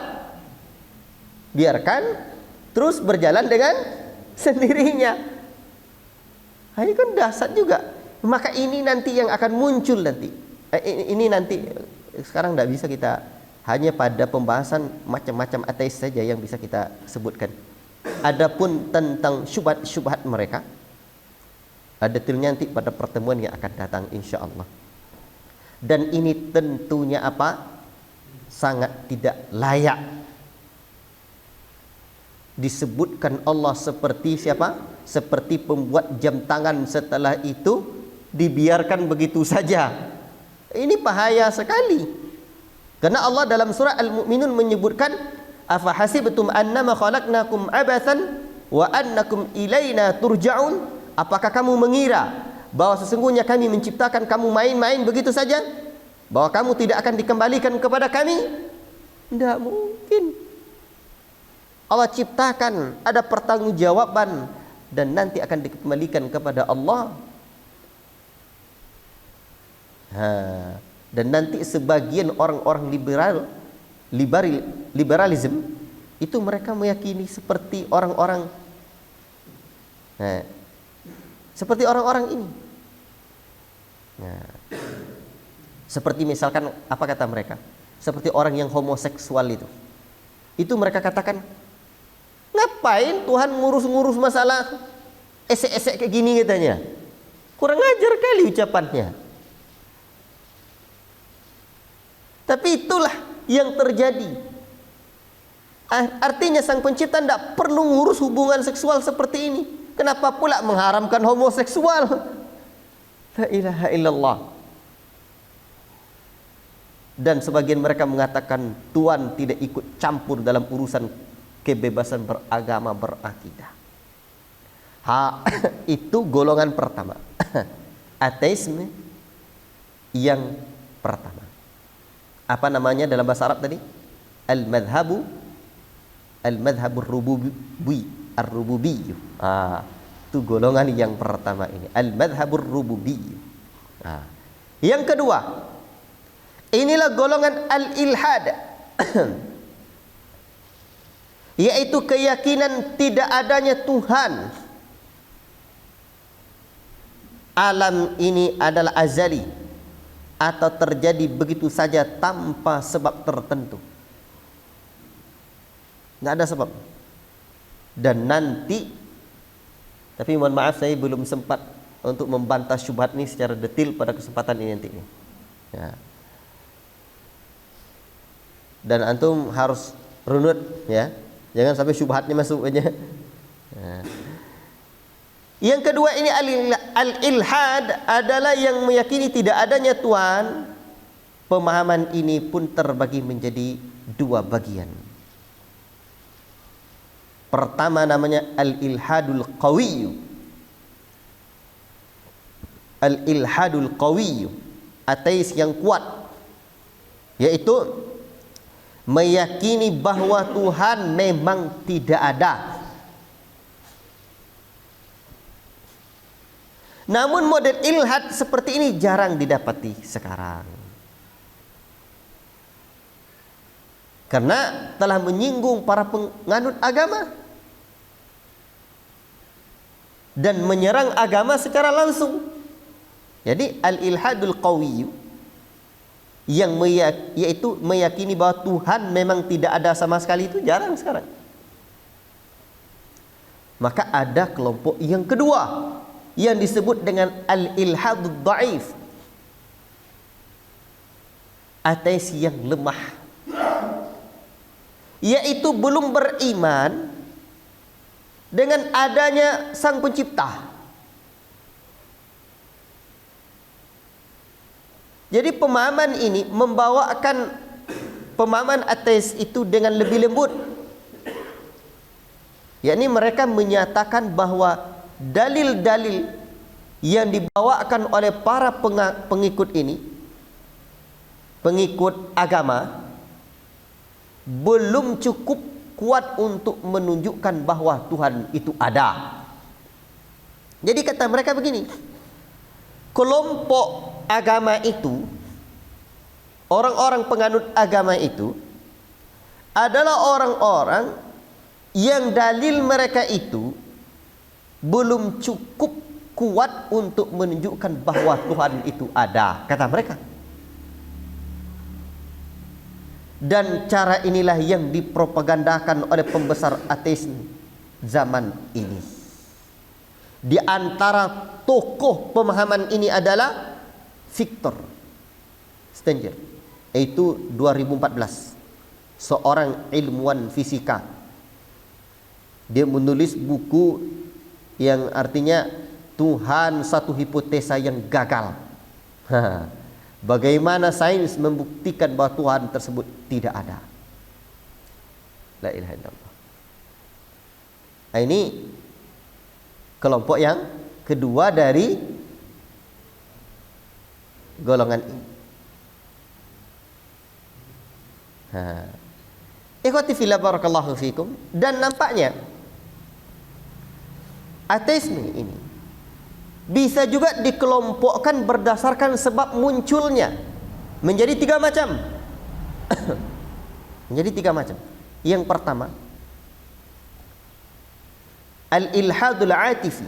biarkan terus berjalan dengan sendirinya. Ini kan dahsyat juga. Maka ini nanti yang akan muncul nanti. Ini nanti sekarang tidak bisa kita hanya pada pembahasan macam-macam ateis saja yang bisa kita sebutkan. Adapun tentang syubhat-syubhat mereka, detailnya nanti pada pertemuan yang akan datang insya-Allah. Dan ini tentunya apa? Sangat tidak layak disebutkan Allah seperti siapa? Seperti pembuat jam tangan, setelah itu dibiarkan begitu saja. Ini bahaya sekali. Karena Allah dalam surah Al-Mu'minun menyebutkan, afa hasibtum annama khalaqnakum abathan wa annakum ilaina turja'un? Apakah kamu mengira bahwa sesungguhnya kami menciptakan kamu main-main begitu saja? Bahwa kamu tidak akan dikembalikan kepada kami? Tidak mungkin. Allah ciptakan, ada pertanggungjawaban, dan nanti akan dikembalikan kepada Allah. Dan nanti sebagian orang-orang liberalism itu mereka meyakini seperti orang-orang seperti orang-orang ini. Seperti misalkan apa kata mereka? Seperti orang yang homoseksual itu. Itu mereka katakan, ngapain Tuhan ngurus-ngurus masalah esek-esek kayak gini katanya. Kurang ajar kali ucapannya. Tapi itulah yang terjadi. Artinya sang pencipta tidak perlu ngurus hubungan seksual seperti ini. Kenapa pula mengharamkan homoseksual? La ilaha illallah. Dan sebagian mereka mengatakan Tuhan tidak ikut campur dalam urusan kebebasan beragama, berakidah. Itu golongan pertama. Ateisme yang pertama. Apa namanya dalam bahasa Arab tadi? Al-madhhabur rububi, ar-rububi. Itu golongan yang pertama ini, al-madhhabur rububi. Yang kedua, inilah golongan al-ilhad. Yaitu keyakinan tidak adanya Tuhan. Alam ini adalah azali atau terjadi begitu saja tanpa sebab tertentu. Tidak ada sebab. Dan nanti, tapi mohon maaf saya belum sempat untuk membantah syubhat ini secara detail pada kesempatan ini nanti. Ya. Dan antum harus runut, ya. Jangan sampai syubhatnya masuk aja. Ya. Yang kedua ini al-ilhad adalah yang meyakini tidak adanya Tuhan. Pemahaman ini pun terbagi menjadi dua bagian. Pertama namanya al-ilhadul qawiyyu. Al-ilhadul qawiyyu, ateis yang kuat, yaitu meyakini bahwa Tuhan memang tidak ada. Namun model ilhad seperti ini jarang didapati sekarang. Karena telah menyinggung para penganut agama dan menyerang agama secara langsung. Jadi al-ilhadul qawiyyu yang yaitu meyakini bahwa Tuhan memang tidak ada sama sekali itu jarang sekarang. Maka ada kelompok yang kedua yang disebut dengan al-ilhadud dhaif, ateis yang lemah, yaitu belum beriman dengan adanya Sang Pencipta. Jadi pemahaman ini membawakan pemahaman ateis itu dengan lebih lembut. Yakni mereka menyatakan bahwa dalil-dalil yang dibawakan oleh para pengikut ini, pengikut agama, belum cukup kuat untuk menunjukkan bahwa Tuhan itu ada. Jadi kata mereka begini, kelompok agama itu, orang-orang penganut agama itu adalah orang-orang yang dalil mereka itu belum cukup kuat untuk menunjukkan bahwa Tuhan itu ada, kata mereka. Dan cara inilah yang dipropagandakan oleh pembesar ateis zaman ini. Di antara tokoh pemahaman ini adalah Victor Stenger, yaitu 2014, seorang ilmuwan fisika. Dia menulis buku yang artinya Tuhan satu hipotesa yang gagal. Bagaimana sains membuktikan bahwa Tuhan tersebut tidak ada. La ilaha illallah. Nah, ini kelompok yang kedua dari golongan ini. Ikhwati fillah barakallahu fikum. Dan nampaknya ateisme ini bisa juga dikelompokkan berdasarkan sebab munculnya menjadi tiga macam. Menjadi tiga macam. Yang pertama, al-ilhadul atifi.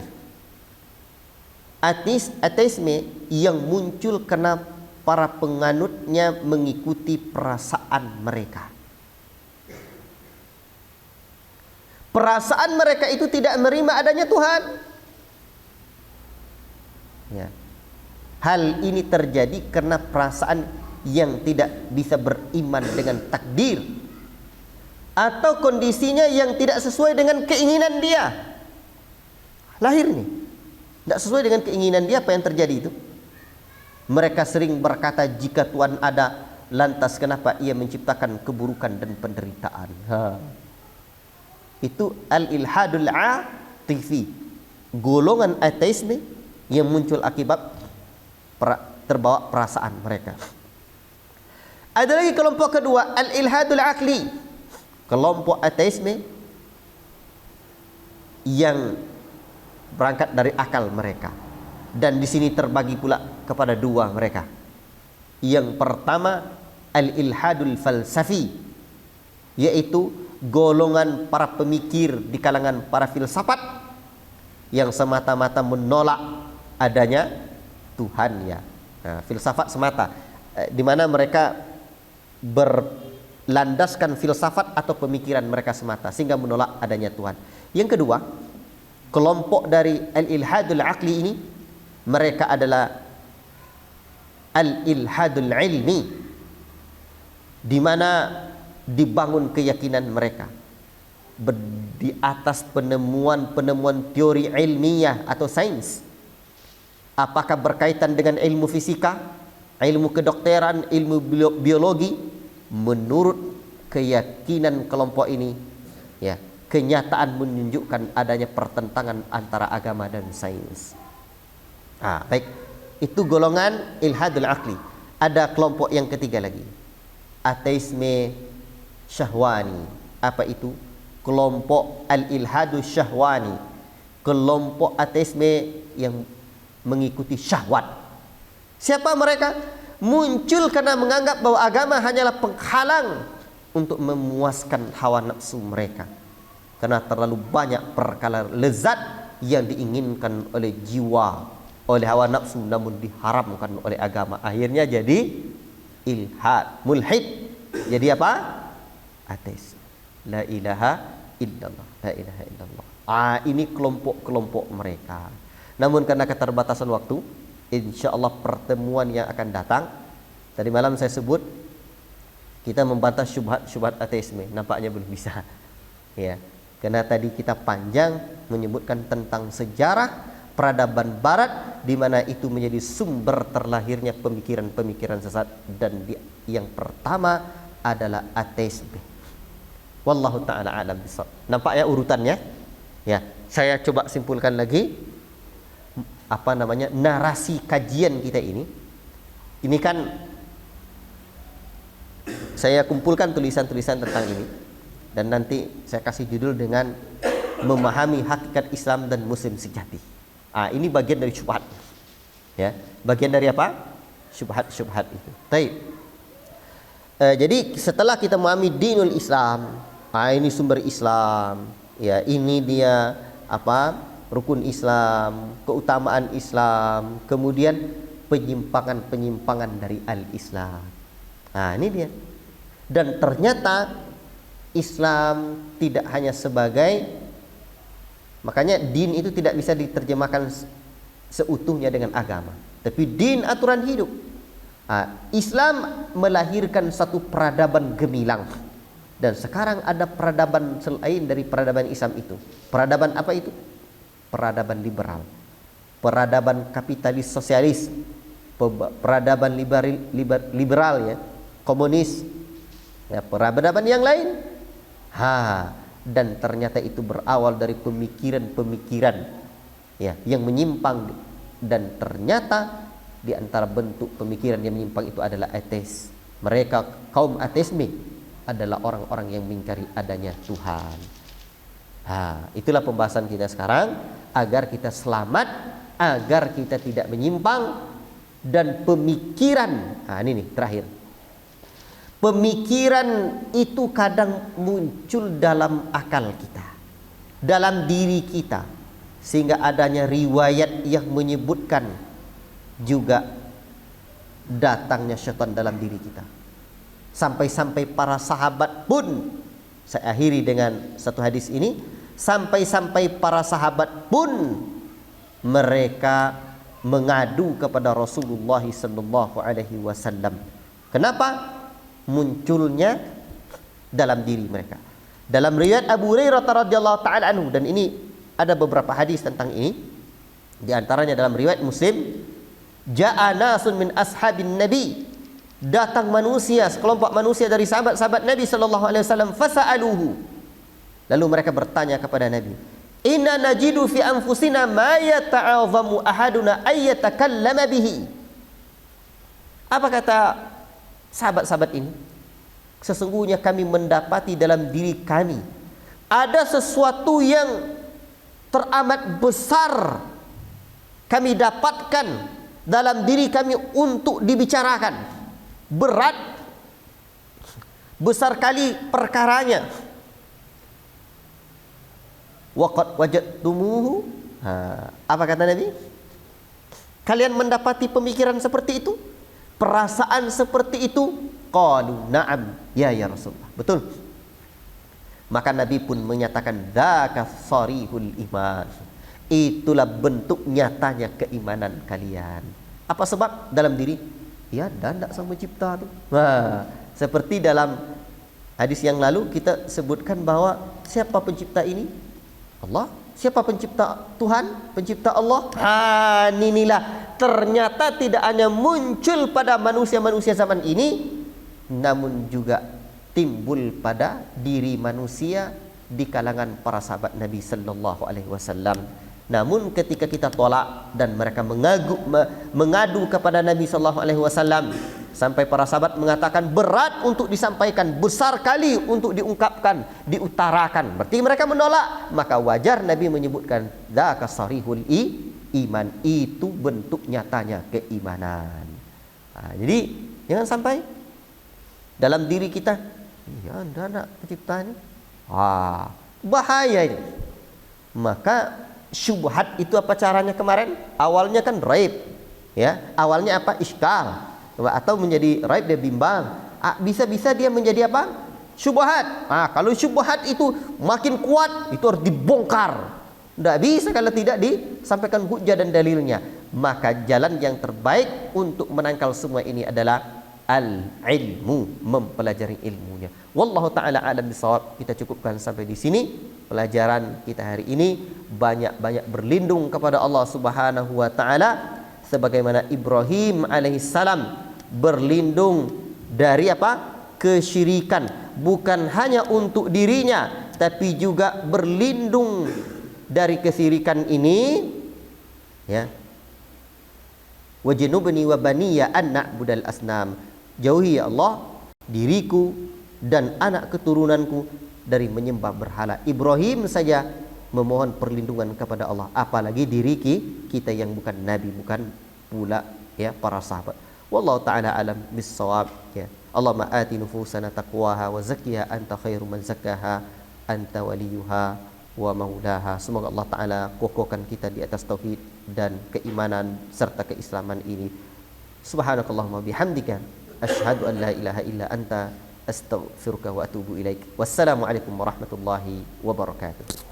Ateisme yang muncul karena para penganutnya mengikuti perasaan mereka. Perasaan mereka itu tidak menerima adanya Tuhan. Ya. Hal ini terjadi karena perasaan yang tidak bisa beriman dengan takdir, atau kondisinya yang tidak sesuai dengan keinginan dia. Lahir nih, tidak sesuai dengan keinginan dia. Apa yang terjadi itu? Mereka sering berkata, jika Tuhan ada, lantas kenapa ia menciptakan keburukan dan penderitaan? Itu al-ilhadul atifi, golongan ateisme yang muncul akibat terbawa perasaan mereka. Ada lagi kelompok kedua, al-ilhadul akli, kelompok ateisme yang berangkat dari akal mereka. Dan di sini terbagi pula kepada dua mereka. Yang pertama, al-ilhadul falsafi, yaitu golongan para pemikir di kalangan para filsafat yang semata-mata menolak adanya Tuhan, ya. Nah, filsafat semata, di mana mereka berlandaskan filsafat atau pemikiran mereka semata sehingga menolak adanya Tuhan. Yang kedua, kelompok dari al-ilhadul akli ini, mereka adalah al-ilhadul ilmi, di mana dibangun keyakinan mereka di atas penemuan-penemuan teori ilmiah atau sains. Apakah berkaitan dengan ilmu fisika, ilmu kedokteran, ilmu biologi? Menurut keyakinan kelompok ini, ya, kenyataan menunjukkan adanya pertentangan antara agama dan sains. Baik, itu golongan ilhadul akli. Ada kelompok yang ketiga lagi, ateisme syahwani. Apa itu? Kelompok al-ilhadu syahwani, kelompok ateisme yang mengikuti syahwat. Siapa mereka? Muncul karena menganggap bahwa agama hanyalah penghalang untuk memuaskan hawa nafsu mereka, karena terlalu banyak perkara lezat yang diinginkan oleh jiwa, oleh hawa nafsu, namun diharamkan oleh agama. Akhirnya jadi ilhad, mulhid. Jadi apa? Ateis. La ilaha illallah, la ilaha illallah. Ini kelompok-kelompok mereka. Namun karena keterbatasan waktu, insya Allah pertemuan yang akan datang, tadi malam saya sebut, kita membantah syubhat ateisme, nampaknya belum bisa. Ya, karena tadi kita panjang menyebutkan tentang sejarah peradaban barat di mana itu menjadi sumber terlahirnya pemikiran-pemikiran sesat, dan yang pertama adalah ateisme. Wallahu taala alam bisawab. Nampak ya urutannya? Ya, saya coba simpulkan lagi narasi kajian kita ini. Ini kan saya kumpulkan tulisan-tulisan tentang ini, dan nanti saya kasih judul dengan memahami hakikat Islam dan Muslim sejati. Ini bagian dari syubhat. Ya, bagian dari apa? Syubhat itu. Baik. Jadi setelah kita memahami dinul Islam, ini sumber Islam, ya, ini dia rukun Islam, keutamaan Islam, kemudian penyimpangan-penyimpangan dari al-Islam. Ini dia. Dan ternyata Islam tidak hanya sebagai, makanya din itu tidak bisa diterjemahkan seutuhnya dengan agama, tapi din aturan hidup. Islam melahirkan satu peradaban gemilang, dan sekarang ada peradaban selain dari peradaban Islam itu. Peradaban apa itu? Peradaban liberal, peradaban kapitalis sosialis, peradaban liberal ya, komunis, ya, peradaban yang lain. Dan ternyata itu berawal dari pemikiran-pemikiran, ya, yang menyimpang, dan ternyata di antara bentuk pemikiran yang menyimpang itu adalah ateis. Mereka kaum ateisme adalah orang-orang yang mengingkari adanya Tuhan. Itulah pembahasan kita sekarang, agar kita selamat, agar kita tidak menyimpang. Dan pemikiran, ini nih terakhir, pemikiran itu kadang muncul dalam akal kita, dalam diri kita, sehingga adanya riwayat yang menyebutkan juga datangnya syaitan dalam diri kita. Sampai-sampai para sahabat pun, saya akhiri dengan satu hadis ini, sampai-sampai para sahabat pun mereka mengadu kepada Rasulullah SAW. Kenapa? Munculnya dalam diri mereka. Dalam riwayat Abu Hurairah radhiyallahu taala anhu, dan ini ada beberapa hadis tentang ini. Di antaranya dalam riwayat Muslim, ja'a nasun min ashabin nabi, datang manusia, sekelompok manusia dari sahabat-sahabat Nabi sallallahu alaihi wasallam, fasa'aluhu, lalu mereka bertanya kepada Nabi, inna najidu fi anfusina ma yata'azamu ahaduna ayyatakallama bihi. Apa kata sahabat-sahabat ini? Sesungguhnya kami mendapati dalam diri kami ada sesuatu yang teramat besar kami dapatkan dalam diri kami untuk dibicarakan. Berat, besar kali perkaranya. Waqad wajadtumuhu. Apa kata Nabi? Kalian mendapati pemikiran seperti itu? Perasaan seperti itu? Qalu na'am ya Rasulullah. Betul. Maka Nabi pun menyatakan, dzaka sarihul iman. Itulah bentuk nyatanya keimanan kalian. Apa sebab? Dalam diri, ya, dandak sang pencipta tu. Seperti dalam hadis yang lalu kita sebutkan bahwa siapa pencipta ini? Allah. Siapa pencipta? Tuhan, pencipta Allah. Inilah ternyata tidak hanya muncul pada manusia-manusia zaman ini, namun juga timbul pada diri manusia di kalangan para sahabat Nabi sallallahu alaihi wasallam. Namun ketika kita tolak dan mereka mengadu kepada Nabi sallallahu alaihi wasallam, sampai para sahabat mengatakan berat untuk disampaikan, besar kali untuk diungkapkan, diutarakan, berarti mereka menolak. Maka wajar Nabi menyebutkan dzaka sarihul iman, itu bentuk nyatanya keimanan. Jadi jangan sampai dalam diri kita, ya ada anak pencipta ini, bahaya ini. Maka syubhat itu apa caranya kemarin? Awalnya kan raib, ya. Awalnya apa? Iskal, atau menjadi raib dia bimbang. Bisa-bisa dia menjadi apa? Syubhat. Kalau syubhat itu makin kuat, itu harus dibongkar. Tidak bisa kalau tidak disampaikan hujah dan dalilnya. Maka jalan yang terbaik untuk menangkal semua ini adalah al-ilmu, mempelajari ilmunya. Wallahu taala alam bisawab. Kita cukupkan sampai di sini pelajaran kita hari ini. Banyak-banyak berlindung kepada Allah Subhanahu wa taala sebagaimana Ibrahim alaihissalam berlindung dari apa? Kesyirikan, bukan hanya untuk dirinya tapi juga berlindung dari kesyirikan ini, ya. Wajnubni wa baniya an na'budal asnam. Jauhi ya Allah diriku dan anak keturunanku dari menyembah berhala. Ibrahim saja memohon perlindungan kepada Allah, apalagi diri kita yang bukan nabi, bukan pula ya para sahabat. Wallahu taala alam bissawab, ya. Allahumma ati nufusana taqwaha wa zakkiha anta khairu man zakkaha anta waliyuha wa maulaha. Semoga Allah taala kokohkan kita di atas tauhid dan keimanan serta keislaman ini. Subhanakallahumma bihamdika asyhadu an la ilaha illa anta astaghfiruka wa atubu ilaik. Wassalamu alaikum warahmatullahi wabarakatuh.